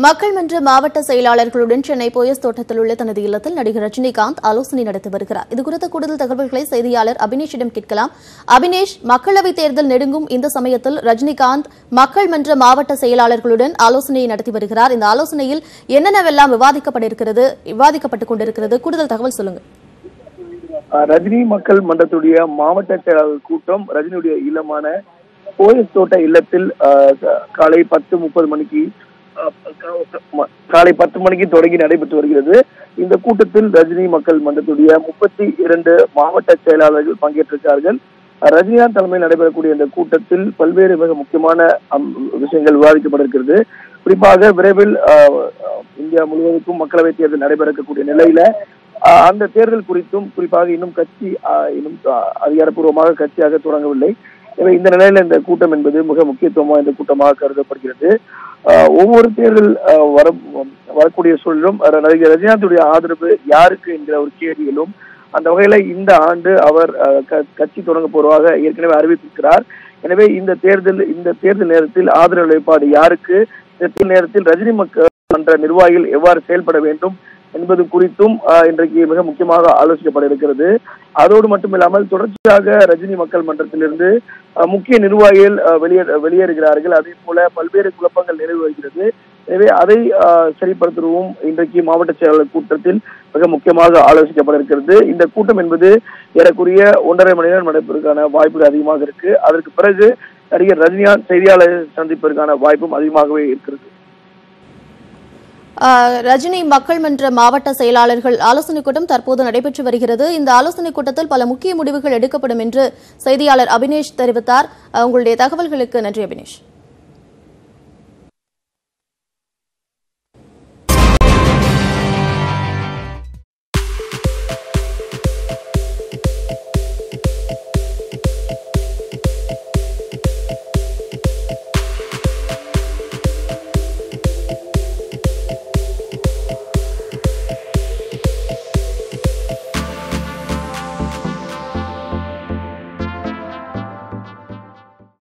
மக்கள் மன்ற மாவட்ட செயலாளர்களுடன் சென்னை போயஸ் தோட்டத்தில் உள்ள தனது இல்லத்தில் நடிகர் ரஜினிகாந்த் ஆலோசனை நடத்தி வருகிறார். இதுகுறித்த கூடுதல் தகவல்களை செய்தியாளர் அபினேஷிடம் கேட்கலாம். அபினேஷ், மக்களவைத் தேர்தல் நெருங்கும் இந்த சமயத்தில் ரஜினிகாந்த் மக்கள் மன்ற மாவட்ட செயலாளர்களுடன் ஆலோசனையை நடத்தி வருகிறார். இந்த ஆலோசனையில் என்னென்னவெல்லாம் விவாதிக்கப்பட்டுக் கொண்டிருக்கிறது? கூடுதல் தகவல் சொல்லுங்க. ரஜினி மக்கள் மன்றத்துடைய மாவட்ட செயலாளர் கூட்டம் ரஜினியுடைய இல்லமான போயஸ் தோட்ட இல்லத்தில் காலை 10 மணிக்கு தொடங்கி நடைபெற்று வருகிறது. இந்த கூட்டத்தில் ரஜினி மக்கள் மன்றத்துடைய 32 மாவட்ட செயலாளர்கள் பங்கேற்றிருக்கிறார்கள். ரஜினிகாந்த் தலைமையில் நடைபெறக்கூடிய இந்த கூட்டத்தில் பல்வேறு மிக முக்கியமான விஷயங்கள் விவாதிக்கப்பட இருக்கிறது. குறிப்பாக விரைவில் இந்தியா முழுவதற்கும் மக்களவைத் தேர்தல் நடைபெற இருக்கக்கூடிய நிலையில அந்த தேர்தல் குறித்தும் குறிப்பாக இன்னும் அதிகாரப்பூர்வமாக கட்சியாக தொடங்கவில்லை. எனவே இந்த நிலையில இந்த கூட்டம் என்பது மிக முக்கியத்துவமாக இந்த கூட்டமாக கருதப்படுகிறது. ஒவ்வொரு தேர்தல் வரக்கூடிய சூழலும் நடிகர் ரஜினிகாந்துடைய ஆதரவு யாருக்கு என்கிற ஒரு கேள்வியிலும் அந்த வகையில இந்த ஆண்டு அவர் கட்சி தொடங்க போவதாக ஏற்கனவே அறிவித்திருக்கிறார். எனவே இந்த தேர்தல் நேரத்தில் ஆதரவு நிலைப்பாடு யாருக்கு, இந்த நேரத்தில் ரஜினி மக்கள் மன்ற நிர்வாகிகள் எவ்வாறு செயல்பட வேண்டும் என்பது குறித்தும் இன்றைக்கு மிக முக்கியமாக ஆலோசிக்கப்பட இருக்கிறது. அதோடு மட்டுமில்லாமல் தொடர்ச்சியாக ரஜினி மக்கள் மன்றத்திலிருந்து முக்கிய நிர்வாகிகள் வெளியேறுகிறார்கள். அதே போல பல்வேறு குழப்பங்கள் நிறைவு வருகிறது. எனவே அதை சரிப்படுத்தவும் இன்றைக்கு மாவட்ட செயலாளர் கூட்டத்தில் மிக முக்கியமாக ஆலோசிக்கப்பட இருக்கிறது. இந்த கூட்டம் என்பது ஏறக்குறைய 1.5 மணி நேரம் நடைபெறுவதற்கான வாய்ப்புகள் அதிகமாக இருக்கு. அதற்கு பிறகு நடிகர் ரஜினிகாந்த் செய்தியாளர் சந்திப்பதற்கான வாய்ப்பும் அதிகமாகவே இருக்கிறது. ரஜினி மக்கள் மன்ற மாவட்ட செயலாளர்கள் ஆலோசனைக் கூட்டம் தற்போது நடைபெற்று வருகிறது. இந்த ஆலோசனைக் கூட்டத்தில் பல முக்கிய முடிவுகள் எடுக்கப்படும் என்று செய்தியாளர் அபினேஷ் தெரிவித்தார். உங்களுடைய தகவல்களுக்கு நன்றி அபினேஷ்.